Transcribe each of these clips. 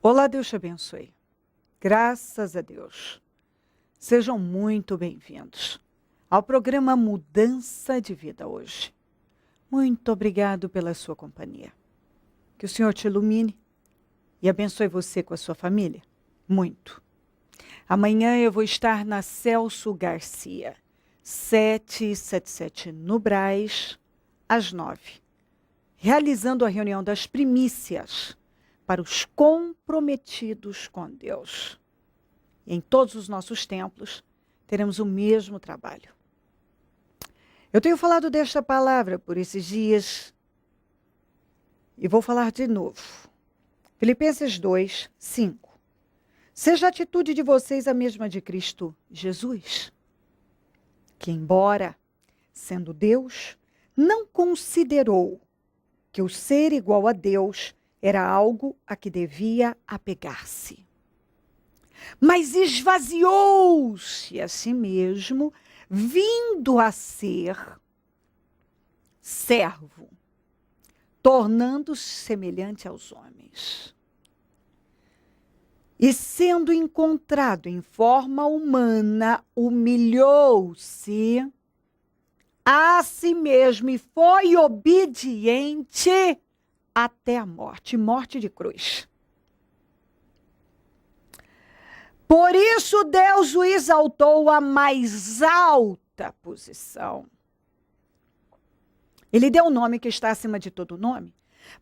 Olá, Deus te abençoe. Graças a Deus. Sejam muito bem-vindos ao programa Mudança de Vida hoje. Muito obrigado pela sua companhia. Que o Senhor te ilumine e abençoe você com a sua família. Muito. Amanhã eu vou estar na Celso Garcia, 777 no Brás, às 9, realizando a reunião das primícias para os comprometidos com Deus. E em todos os nossos templos teremos o mesmo trabalho. Eu tenho falado desta palavra por esses dias e vou falar de novo. Filipenses 2, 5. Seja a atitude de vocês a mesma de Cristo Jesus, que embora, sendo Deus, não considerou que o ser igual a Deus era algo a que devia apegar-se. Mas esvaziou-se a si mesmo, vindo a ser servo, tornando-se semelhante aos homens. E sendo encontrado em forma humana, humilhou-se a si mesmo e foi obediente até a morte, morte de cruz. Por isso Deus o exaltou à mais alta posição. Ele deu o nome que está acima de todo nome,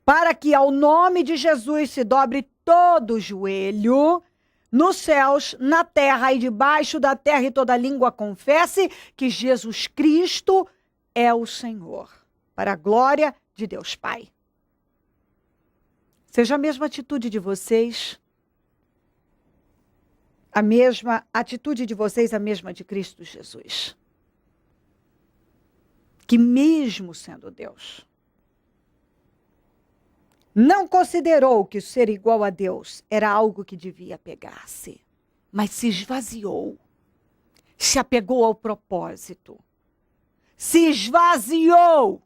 para que ao nome de Jesus se dobre todo o joelho, nos céus, na terra e debaixo da terra, e toda língua confesse que Jesus Cristo é o Senhor, para a glória de Deus Pai. Seja a mesma atitude de vocês, a mesma atitude de vocês, a mesma de Cristo Jesus. Que mesmo sendo Deus, não considerou que ser igual a Deus era algo que devia apegar-se, mas se esvaziou, se apegou ao propósito, se esvaziou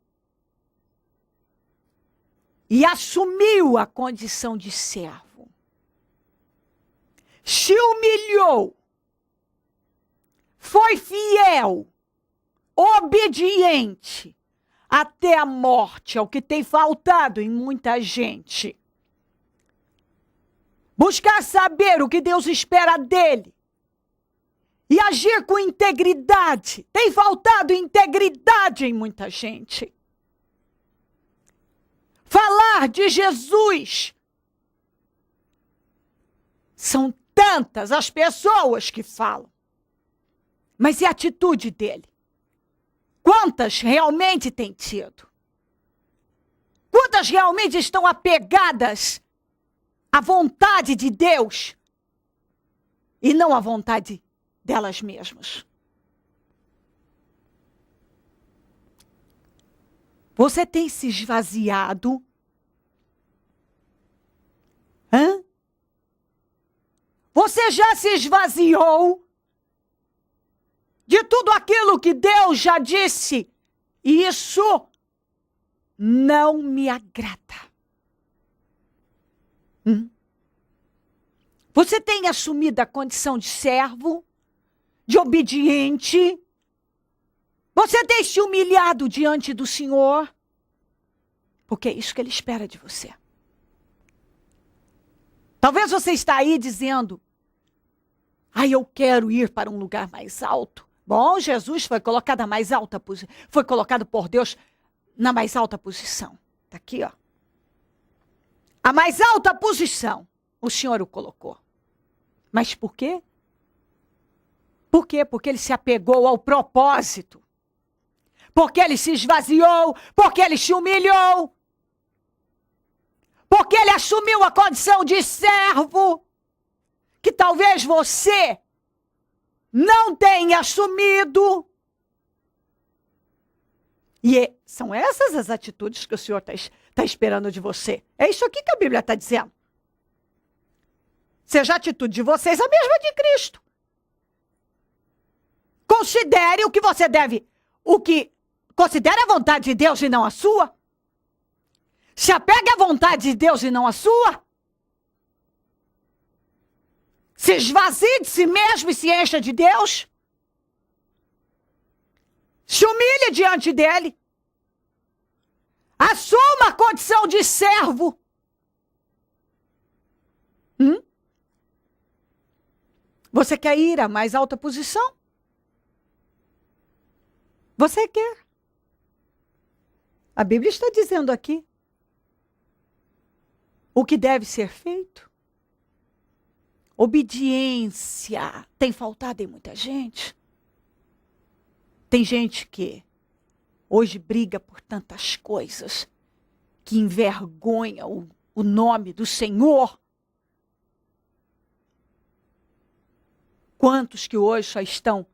e assumiu a condição de servo. Se humilhou, foi fiel, obediente, até a morte, é o que tem faltado em muita gente. Buscar saber o que Deus espera dele e agir com integridade. Tem faltado integridade em muita gente. Falar de Jesus. São tantas as pessoas que falam. Mas e a atitude dele? Quantas realmente tem tido? Quantas realmente estão apegadas à vontade de Deus e não à vontade delas mesmas? Você tem se esvaziado? Você já se esvaziou de tudo aquilo que Deus já disse? Isso não me agrada. Você tem assumido a condição de servo, de obediente? Você tem se humilhado diante do Senhor? Porque é isso que Ele espera de você. Talvez você está aí dizendo, eu quero ir para um lugar mais alto. Bom, Jesus foi colocado na mais alta posição, foi colocado por Deus na mais alta posição. Está aqui, ó. A mais alta posição, o Senhor o colocou. Mas por quê? Por quê? Porque ele se apegou ao propósito. Porque ele se esvaziou, porque ele se humilhou. Porque ele assumiu a condição de servo, que talvez você não tenha assumido. E são essas as atitudes que o Senhor está esperando de você. É isso aqui que a Bíblia está dizendo. Seja a atitude de vocês a mesma de Cristo. Considere o que você deve, considere a vontade de Deus e não a sua. Se apegue à vontade de Deus e não à sua. Se esvazie de si mesmo e se encha de Deus. Se humilhe diante dele. Assuma a condição de servo. Você quer ir à mais alta posição? Você quer. A Bíblia está dizendo aqui o que deve ser feito. Obediência tem faltado em muita gente. Tem gente que hoje briga por tantas coisas, que envergonha o nome do Senhor. Quantos que hoje só estão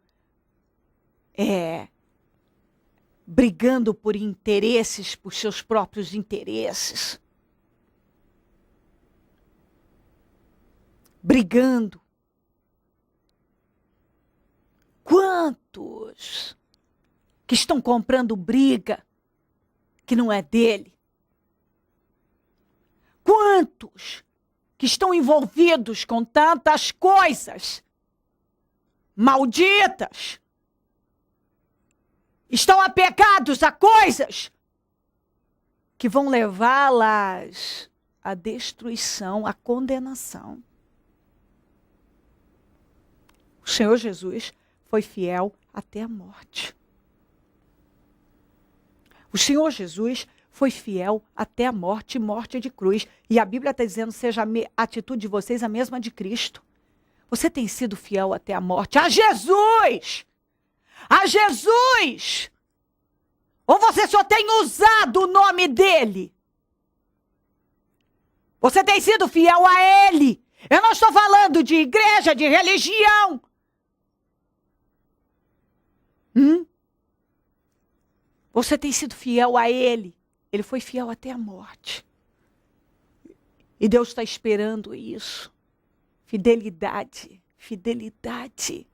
brigando por interesses, por seus próprios interesses. Brigando. Quantos que estão comprando briga que não é dele? Quantos que estão envolvidos com tantas coisas malditas? Estão apegados a coisas que vão levá-las à destruição, à condenação. O Senhor Jesus foi fiel até a morte. O Senhor Jesus foi fiel até a morte, morte de cruz. E a Bíblia está dizendo, seja a atitude de vocês a mesma de Cristo. Você tem sido fiel até a morte a Jesus! A Jesus! Ou você só tem usado o nome dele? Você tem sido fiel a ele? Eu não estou falando de igreja, de religião. Você tem sido fiel a ele. Ele foi fiel até a morte. E Deus está esperando isso. Fidelidade, fidelidade.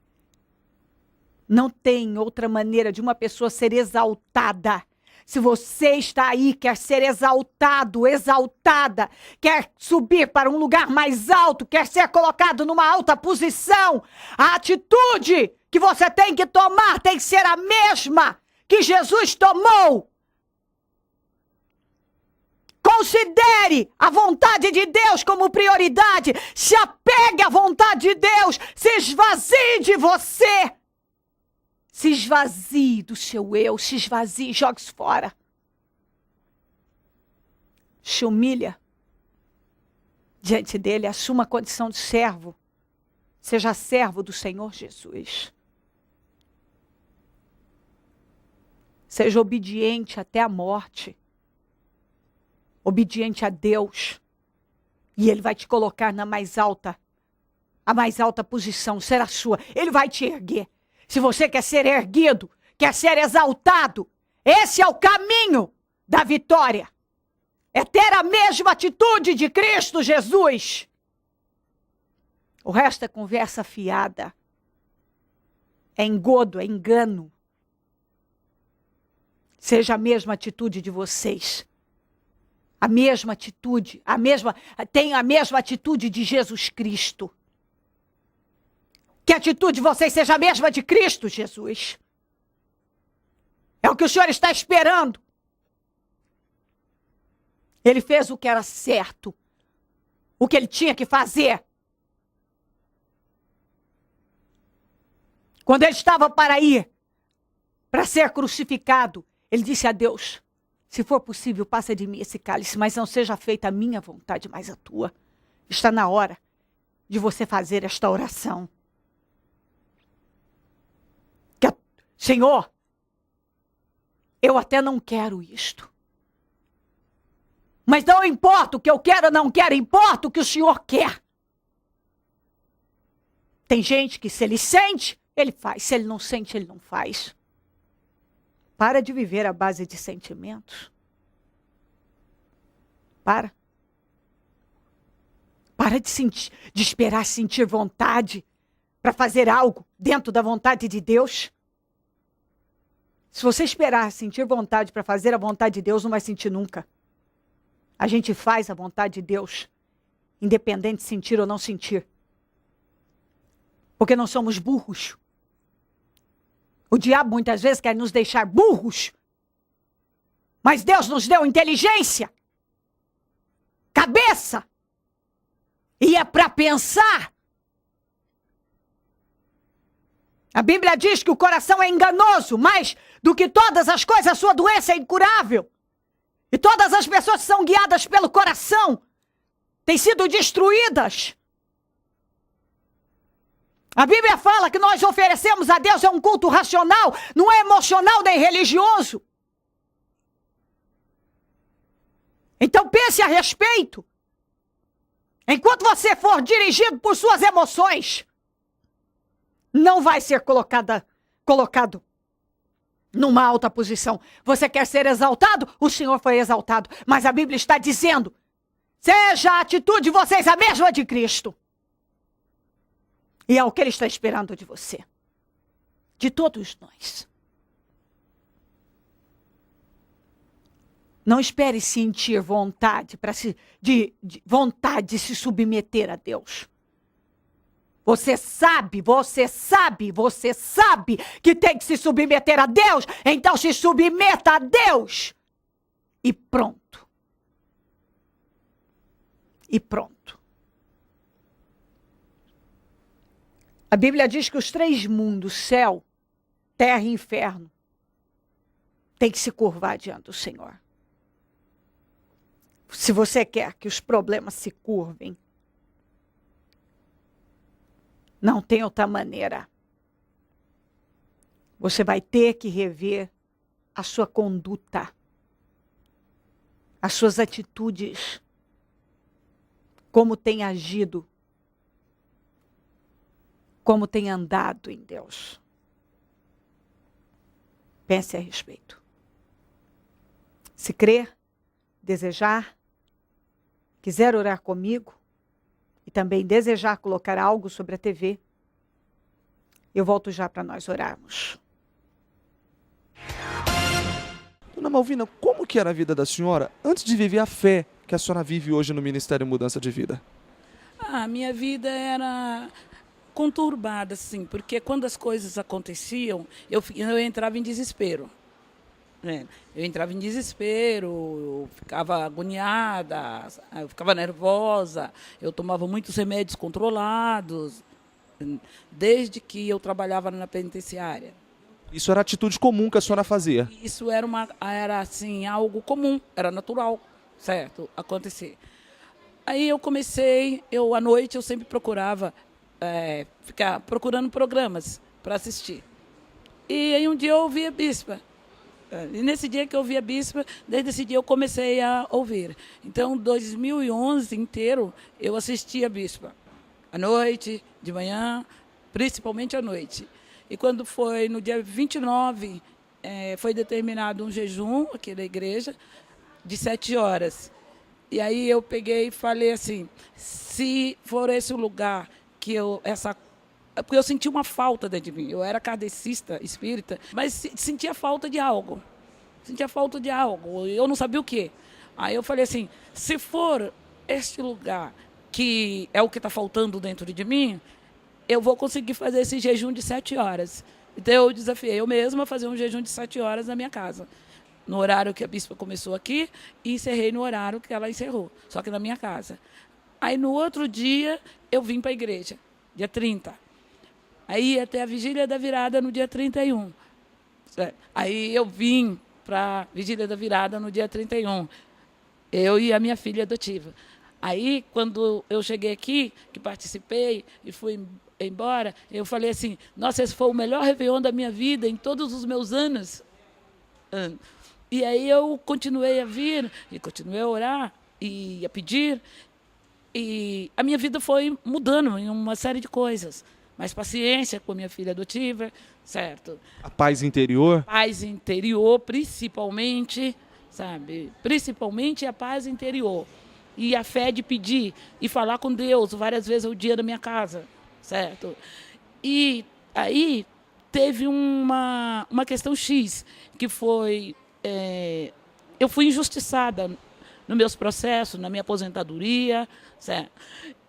Não tem outra maneira de uma pessoa ser exaltada. Se você está aí, quer ser exaltado, exaltada, quer subir para um lugar mais alto, quer ser colocado numa alta posição, a atitude que você tem que tomar tem que ser a mesma que Jesus tomou. Considere a vontade de Deus como prioridade. Se apegue à vontade de Deus. Se esvazie de você. Se esvazie do seu eu. Se esvazie, jogue-se fora. Se humilha diante dele. Assuma a condição de servo. Seja servo do Senhor Jesus. Seja obediente até a morte. Obediente a Deus. E ele vai te colocar na mais alta, a mais alta posição, será sua. Ele vai te erguer. Se você quer ser erguido, quer ser exaltado, esse é o caminho da vitória. É ter a mesma atitude de Cristo Jesus. O resto é conversa fiada. É engodo, é engano. Seja a mesma atitude de vocês. A mesma atitude, tenha a mesma atitude de Jesus Cristo. Que a atitude de vocês seja a mesma de Cristo Jesus. É o que o Senhor está esperando. Ele fez o que era certo. O que ele tinha que fazer. Quando ele estava para ir, para ser crucificado, ele disse a Deus, se for possível, passa de mim esse cálice, mas não seja feita a minha vontade, mas a tua. Está na hora de você fazer esta oração. Senhor, eu até não quero isto. Mas não importa o que eu quero ou não quero, importa o que o Senhor quer. Tem gente que se ele sente, ele faz. Se ele não sente, ele não faz. Para de viver à base de sentimentos. Para de esperar sentir vontade para fazer algo dentro da vontade de Deus. Se você esperar sentir vontade para fazer a vontade de Deus, não vai sentir nunca. A gente faz a vontade de Deus, independente de sentir ou não sentir. Porque não somos burros. O diabo muitas vezes quer nos deixar burros. Mas Deus nos deu inteligência, cabeça. E é para pensar. A Bíblia diz que o coração é enganoso, mais do que todas as coisas, a sua doença é incurável. E todas as pessoas que são guiadas pelo coração têm sido destruídas. A Bíblia fala que nós oferecemos a Deus um culto racional, não é emocional nem religioso. Então pense a respeito. Enquanto você for dirigido por suas emoções, não vai ser colocado numa alta posição. Você quer ser exaltado? O Senhor foi exaltado. Mas a Bíblia está dizendo, seja a atitude de vocês a mesma de Cristo. E é o que Ele está esperando de você. De todos nós. Não espere sentir vontade vontade de se submeter a Deus. Você sabe que tem que se submeter a Deus, então se submeta a Deus. E pronto. E pronto. A Bíblia diz que os 3 mundos, céu, terra e inferno, tem que se curvar diante do Senhor. Se você quer que os problemas se curvem, não tem outra maneira. Você vai ter que rever a sua conduta, as suas atitudes, como tem agido, como tem andado em Deus. Pense a respeito. Se crer, desejar, quiser orar comigo e também desejar colocar algo sobre a TV, eu volto já para nós orarmos. Dona Malvina, como que era a vida da senhora antes de viver a fé que a senhora vive hoje no Ministério Mudança de Vida? A minha vida era conturbada, assim, porque quando as coisas aconteciam, eu entrava em desespero. Eu entrava em desespero, eu ficava agoniada, eu ficava nervosa, eu tomava muitos remédios controlados, desde que eu trabalhava na penitenciária. Isso era a atitude comum que a senhora fazia? Isso era assim, algo comum, era natural, certo, acontecer. Aí eu comecei, à noite eu sempre procurava ficar procurando programas para assistir. E aí um dia eu ouvi a bispa. E nesse dia que eu ouvi a bispa, desde esse dia eu comecei a ouvir. Então, 2011 inteiro, eu assisti a bispa. À noite, de manhã, principalmente à noite. E quando foi no dia 29, foi determinado um jejum aqui da igreja, de 7 horas. E aí eu peguei e falei assim, se for esse o lugar que porque eu senti uma falta dentro de mim. Eu era kardecista, espírita, mas sentia falta de algo. Sentia falta de algo. Eu não sabia o quê. Aí eu falei assim, se for este lugar que é o que está faltando dentro de mim, eu vou conseguir fazer esse jejum de 7 horas. Então eu desafiei eu mesma a fazer um jejum de 7 horas na minha casa. No horário que a bispa começou aqui e encerrei no horário que ela encerrou, só que na minha casa. Aí no outro dia eu vim para a igreja, dia 30. Aí até a vigília da virada no dia 31. Aí eu vim para a vigília da virada no dia 31. Eu e a minha filha adotiva. Aí, quando eu cheguei aqui, que participei e fui embora, eu falei assim, nossa, esse foi o melhor Réveillon da minha vida em todos os meus anos. E aí eu continuei a vir, e continuei a orar, e a pedir, e a minha vida foi mudando em uma série de coisas. Mais paciência com a minha filha adotiva, certo? A paz interior? Paz interior, principalmente, sabe? Principalmente a paz interior. E a fé de pedir e falar com Deus várias vezes ao dia na minha casa, certo? E aí teve uma questão X, que foi... eu fui injustiçada nos meus processos, na minha aposentadoria, certo?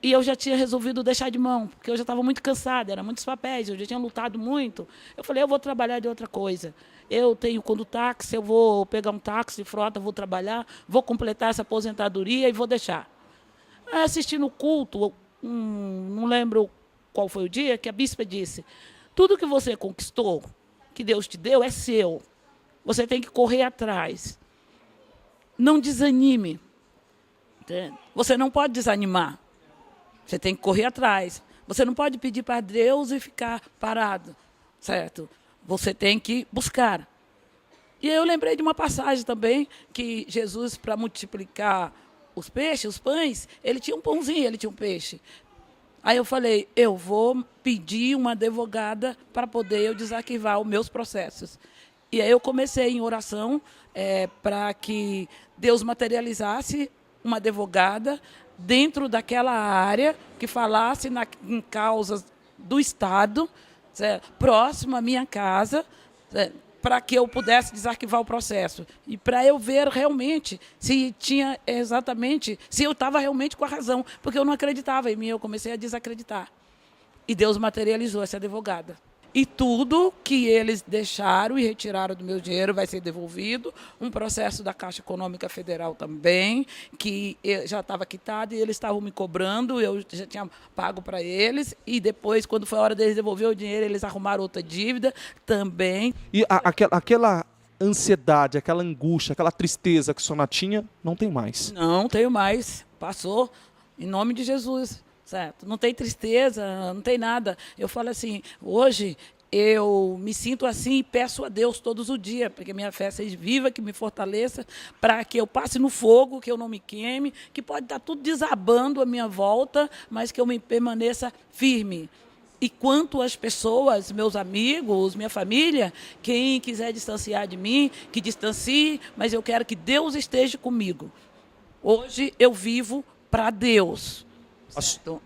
E eu já tinha resolvido deixar de mão, porque eu já estava muito cansada, eram muitos papéis, eu já tinha lutado muito. Eu falei, eu vou trabalhar de outra coisa. Eu tenho táxi, eu vou pegar um táxi de frota, vou trabalhar, vou completar essa aposentadoria e vou deixar. Aí, assistindo o culto, não lembro qual foi o dia, que a bispa disse, tudo que você conquistou, que Deus te deu, é seu. Você tem que correr atrás. Não desanime. Você não pode desanimar. Você tem que correr atrás. Você não pode pedir para Deus e ficar parado, certo? Você tem que buscar. E eu lembrei de uma passagem também, que Jesus, para multiplicar os peixes, os pães, ele tinha um pãozinho, ele tinha um peixe. Aí eu falei, eu vou pedir uma advogada para poder eu desarquivar os meus processos. E aí eu comecei em oração para que Deus materializasse uma advogada dentro daquela área que falasse em causas do Estado, certo? Próximo à minha casa, para que eu pudesse desarquivar o processo. E para eu ver realmente se tinha exatamente, se eu estava realmente com a razão, porque eu não acreditava em mim, eu comecei a desacreditar. E Deus materializou essa advogada. E tudo que eles deixaram e retiraram do meu dinheiro vai ser devolvido. Um processo da Caixa Econômica Federal também, que já estava quitado e eles estavam me cobrando, eu já tinha pago para eles. E depois, quando foi a hora deles devolver o dinheiro, eles arrumaram outra dívida também. E aquela ansiedade, aquela angústia, aquela tristeza que a senhora tinha, não tem mais? Não tenho mais. Passou, em nome de Jesus. Certo? Não tem tristeza, não tem nada. Eu falo assim, hoje eu me sinto assim e peço a Deus todos os dias, porque minha fé seja viva, que me fortaleça, para que eu passe no fogo, que eu não me queime, que pode estar tudo desabando à minha volta, mas que eu me permaneça firme. E quanto às pessoas, meus amigos, minha família, quem quiser distanciar de mim, que distancie, mas eu quero que Deus esteja comigo. Hoje eu vivo para Deus.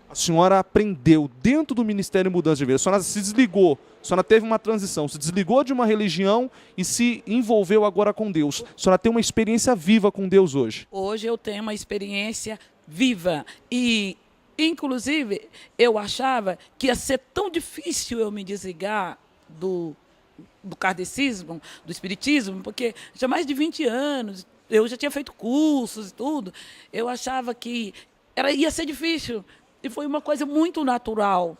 A senhora aprendeu dentro do Ministério Mudança de Vida, a senhora se desligou, a senhora teve uma transição, se desligou de uma religião e se envolveu agora com Deus. A senhora tem uma experiência viva com Deus hoje. Hoje eu tenho uma experiência viva e, inclusive, eu achava que ia ser tão difícil eu me desligar do kardecismo, do espiritismo, porque já há mais de 20 anos, eu já tinha feito cursos e tudo, eu achava que ia ser difícil. E foi uma coisa muito natural,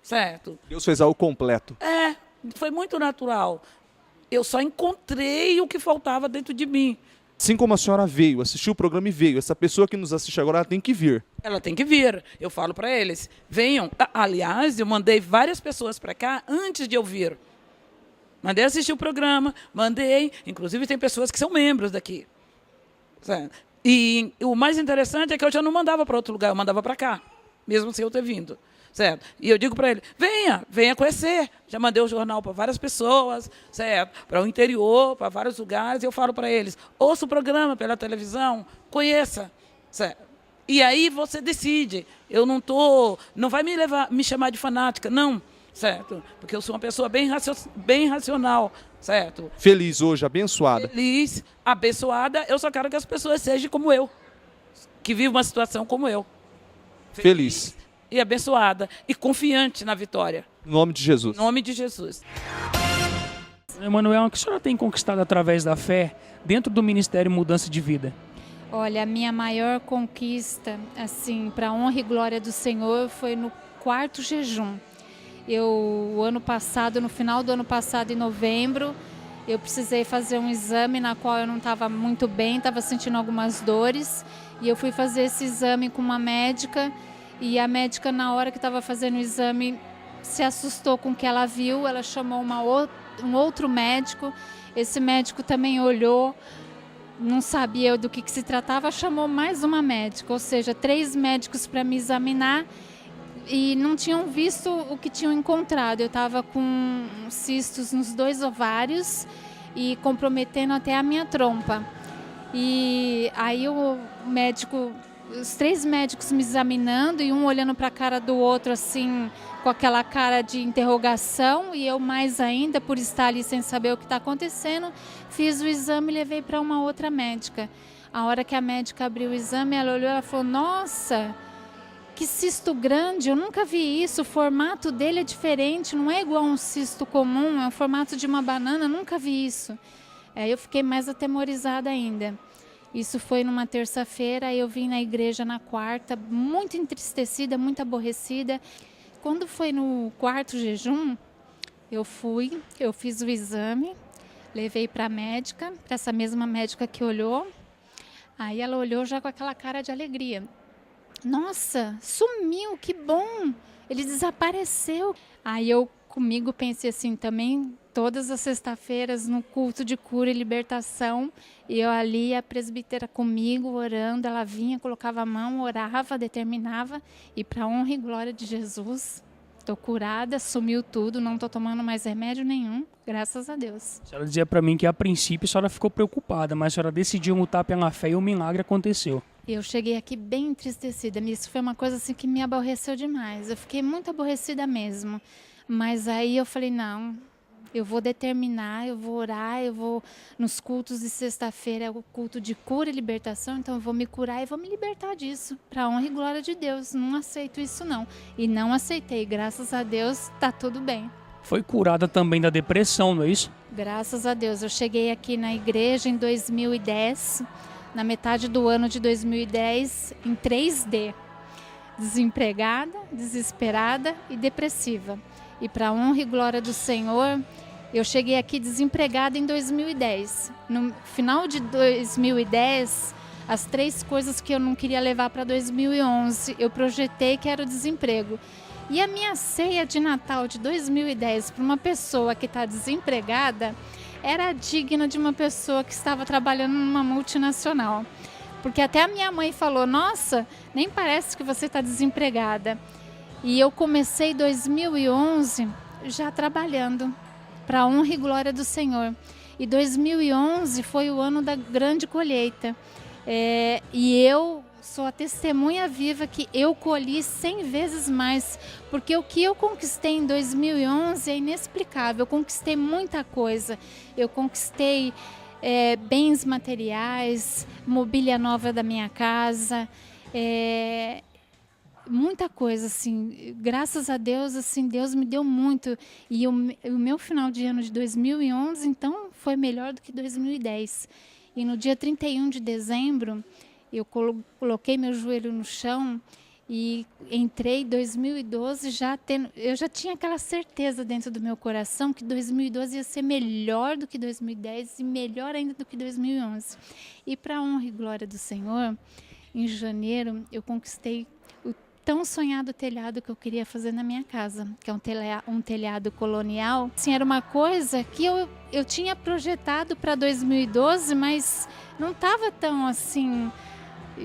certo? Deus fez algo completo. Foi muito natural. Eu só encontrei o que faltava dentro de mim. Assim como a senhora veio, assistiu o programa e veio, essa pessoa que nos assiste agora, ela tem que vir. Ela tem que vir. Eu falo para eles, venham. Aliás, eu mandei várias pessoas para cá antes de eu vir. Mandei assistir o programa, inclusive tem pessoas que são membros daqui. Certo? E o mais interessante é que eu já não mandava para outro lugar, eu mandava para cá, mesmo sem eu ter vindo, certo? E eu digo para ele, venha conhecer. Já mandei o jornal para várias pessoas, certo? Para o interior, para vários lugares, e eu falo para eles, ouça o programa pela televisão, conheça, certo? E aí você decide. Não vai me chamar de fanática, não, certo? Porque eu sou uma pessoa bem racional, certo? Feliz hoje, abençoada. Feliz, abençoada. Eu só quero que as pessoas sejam como eu, que vivem uma situação como eu. Feliz. E abençoada. E confiante na vitória. Em nome de Jesus. Em nome de Jesus. Emanuel, o que a senhora tem conquistado através da fé dentro do Ministério Mudança de Vida? Olha, a minha maior conquista, assim, para a honra e glória do Senhor, foi no 4º jejum. O ano passado, no final do ano passado, em novembro, eu precisei fazer um exame na qual eu não estava muito bem, estava sentindo algumas dores. E eu fui fazer esse exame com uma médica. E a médica, na hora que estava fazendo o exame, se assustou com o que ela viu. Ela chamou um outro médico. Esse médico também olhou, não sabia do que se tratava, chamou mais uma médica. Ou seja, 3 médicos para me examinar. E não tinham visto o que tinham encontrado. Eu estava com cistos nos 2 ovários e comprometendo até a minha trompa. E aí os 3 médicos me examinando e um olhando para a cara do outro assim, com aquela cara de interrogação, e eu mais ainda, por estar ali sem saber o que está acontecendo, fiz o exame e levei para uma outra médica. A hora que a médica abriu o exame, ela olhou e falou, nossa, que cisto grande, eu nunca vi isso, o formato dele é diferente, não é igual a um cisto comum, é o formato de uma banana, nunca vi isso. Eu fiquei mais atemorizada ainda. Isso foi numa terça-feira, aí eu vim na igreja na quarta, muito entristecida, muito aborrecida. Quando foi no quarto jejum, eu fiz o exame, levei para a médica, para essa mesma médica que olhou. Aí ela olhou já com aquela cara de alegria. Nossa, sumiu, que bom, ele desapareceu. Aí eu comigo pensei assim também, todas as sextas-feiras no culto de cura e libertação, eu ali, a presbítera comigo, orando, ela vinha, colocava a mão, orava, determinava, e para honra e glória de Jesus, estou curada, sumiu tudo, não estou tomando mais remédio nenhum, graças a Deus. A senhora dizia para mim que a princípio a senhora ficou preocupada, mas a senhora decidiu lutar pela fé e o milagre aconteceu. Eu cheguei aqui bem entristecida, isso foi uma coisa assim que me aborreceu demais, eu fiquei muito aborrecida mesmo, mas aí eu falei, não, eu vou determinar, eu vou orar, eu vou nos cultos de sexta-feira, é o culto de cura e libertação, então eu vou me curar e vou me libertar disso, para honra e glória de Deus, não aceito isso não, e não aceitei, graças a Deus, tá tudo bem. Foi curada também da depressão, não é isso? Graças a Deus, eu cheguei aqui na igreja em 2010, na metade do ano de 2010, em 3D, desempregada, desesperada e depressiva. E para honra e glória do Senhor, eu cheguei aqui desempregada em 2010. No final de 2010, as 3 coisas que eu não queria levar para 2011, eu projetei que era o desemprego. E a minha ceia de Natal de 2010 para uma pessoa que está desempregada era digna de uma pessoa que estava trabalhando numa multinacional. Porque até a minha mãe falou, nossa, nem parece que você está desempregada. E eu comecei 2011 já trabalhando para a honra e glória do Senhor. E 2011 foi o ano da grande colheita. E eu sou a testemunha viva que eu colhi 100 vezes mais. Porque o que eu conquistei em 2011 é inexplicável. Eu conquistei muita coisa. Eu conquistei bens materiais, mobília nova da minha casa, muita coisa, assim, graças a Deus, assim, Deus me deu muito, e o meu final de ano de 2011, então, foi melhor do que 2010, e no dia 31 de dezembro, eu coloquei meu joelho no chão, e entrei em 2012, eu já tinha aquela certeza dentro do meu coração que 2012 ia ser melhor do que 2010, e melhor ainda do que 2011, e para a honra e glória do Senhor, em janeiro, eu conquistei tão sonhado telhado que eu queria fazer na minha casa, que é um telhado colonial. Assim, era uma coisa que eu tinha projetado para 2012, mas não estava tão assim,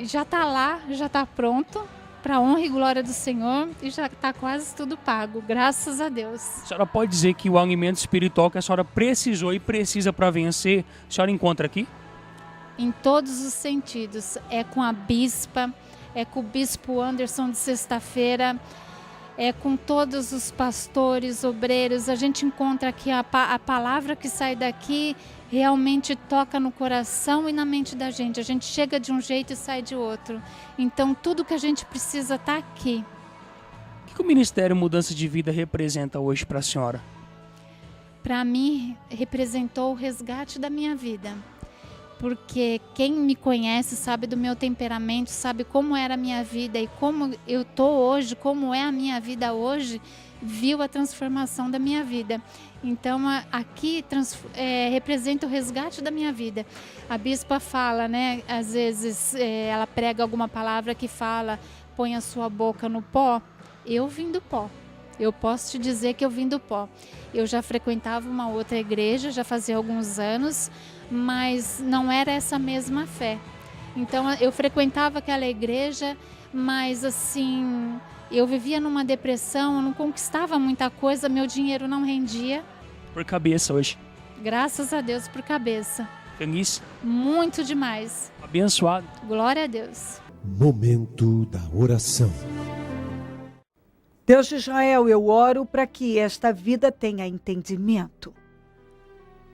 já está lá, já está pronto, para a honra e glória do Senhor, e já está quase tudo pago, graças a Deus. A senhora pode dizer que o alimento espiritual que a senhora precisou e precisa para vencer, a senhora encontra aqui? Em todos os sentidos, é com a bispa, é com o bispo Anderson de sexta-feira, é com todos os pastores, obreiros, a gente encontra aqui a palavra que sai daqui realmente toca no coração e na mente da gente. A gente chega de um jeito e sai de outro. Então tudo que a gente precisa está aqui. O que o Ministério Mudança de Vida representa hoje para a senhora? Para mim, representou o resgate da minha vida. Porque quem me conhece sabe do meu temperamento, sabe como era a minha vida e como eu estou hoje, como é a minha vida hoje, viu a transformação da minha vida. Então, aqui representa o resgate da minha vida. A bispa fala, né? Às vezes ela prega alguma palavra que fala, põe a sua boca no pó. Eu vim do pó. Eu posso te dizer que eu vim do pó. Eu já frequentava uma outra igreja, já fazia alguns anos, mas não era essa mesma fé. Então eu frequentava aquela igreja, mas assim, eu vivia numa depressão, eu não conquistava muita coisa, meu dinheiro não rendia. Por cabeça hoje. Graças a Deus por cabeça. Feliz? Muito demais. Abençoado. Glória a Deus. Momento da oração. Deus de Israel, eu oro para que esta vida tenha entendimento.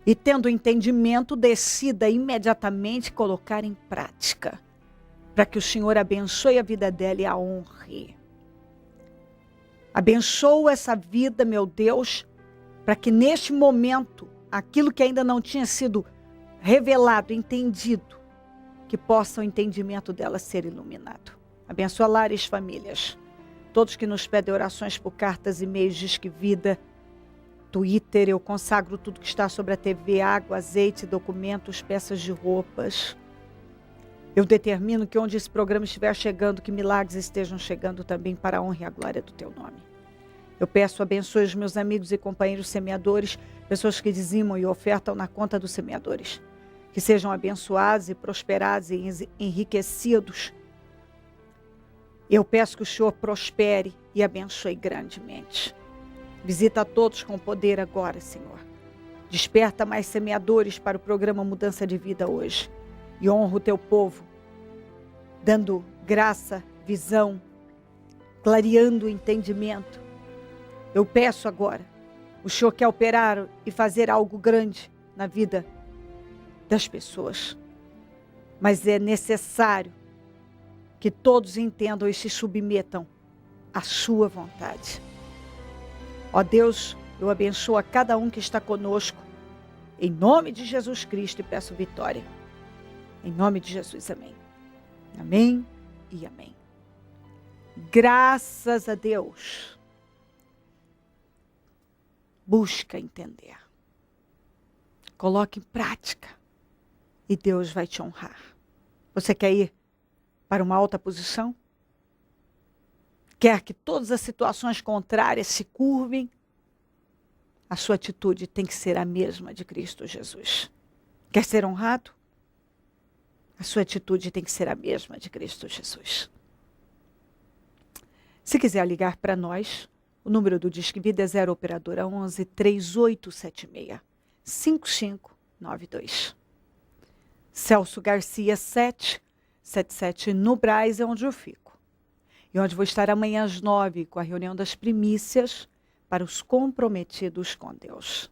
E tendo entendimento, decida imediatamente colocar em prática. Para que o Senhor abençoe a vida dela e a honre. Abençoa essa vida, meu Deus, para que neste momento, aquilo que ainda não tinha sido revelado, entendido, que possa o entendimento dela ser iluminado. Abençoa lares, famílias. Todos que nos pedem orações por cartas, e-mails, Disque Vida, Twitter, eu consagro tudo que está sobre a TV, água, azeite, documentos, peças de roupas. Eu determino que onde esse programa estiver chegando, que milagres estejam chegando também para a honra e a glória do teu nome. Eu peço, abençoe os meus amigos e companheiros semeadores, pessoas que dizimam e ofertam na conta dos semeadores. Que sejam abençoados e prosperados e enriquecidos. Eu peço que o Senhor prospere e abençoe grandemente. Visita a todos com poder agora, Senhor. Desperta mais semeadores para o programa Mudança de Vida hoje. E honra o teu povo, dando graça, visão, clareando o entendimento. Eu peço agora, o Senhor quer operar e fazer algo grande na vida das pessoas. Mas é necessário que todos entendam e se submetam à sua vontade. Ó Deus, eu abençoo a cada um que está conosco, em nome de Jesus Cristo, e peço vitória. Em nome de Jesus, amém. Amém e amém. Graças a Deus. Busca entender. Coloque em prática e Deus vai te honrar. Você quer ir para uma alta posição? Quer que todas as situações contrárias se curvem? A sua atitude tem que ser a mesma de Cristo Jesus. Quer ser honrado? A sua atitude tem que ser a mesma de Cristo Jesus. Se quiser ligar para nós, o número do Disque Vida é 0 operadora 11 3876 5592. Celso Garcia 777 no Brás é onde eu fico. E onde vou estar amanhã às 9 com a reunião das primícias para os comprometidos com Deus.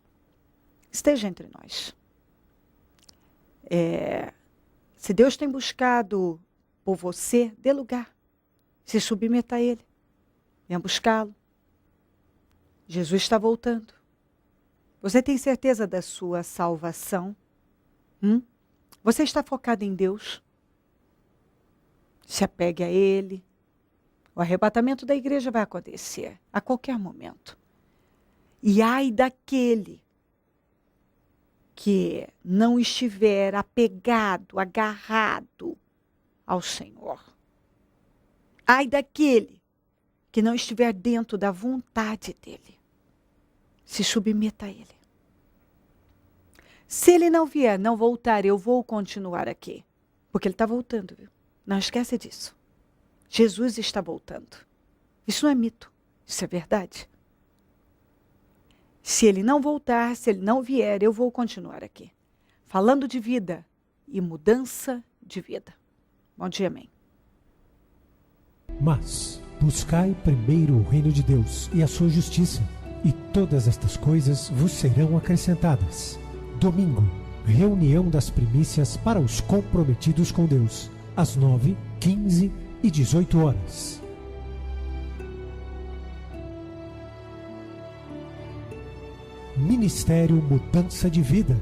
Esteja entre nós. Se Deus tem buscado por você, dê lugar. Se submeta a Ele. Venha buscá-lo. Jesus está voltando. Você tem certeza da sua salvação? Você está focado em Deus? Se apegue a Ele. O arrebatamento da igreja vai acontecer a qualquer momento. E ai daquele que não estiver apegado, agarrado ao Senhor. Ai daquele que não estiver dentro da vontade dEle. Se submeta a Ele. Se Ele não vier, não voltar, eu vou continuar aqui. Porque Ele está voltando, viu? Não esquece disso. Jesus está voltando. Isso não é mito, isso é verdade. Se Ele não voltar, se Ele não vier, eu vou continuar aqui. Falando de vida e mudança de vida. Bom dia, amém. Mas buscai primeiro o reino de Deus e a sua justiça, e todas estas coisas vos serão acrescentadas. Domingo, reunião das primícias para os comprometidos com Deus, às 9, 15 e 18 horas. Ministério Mudança de Vida.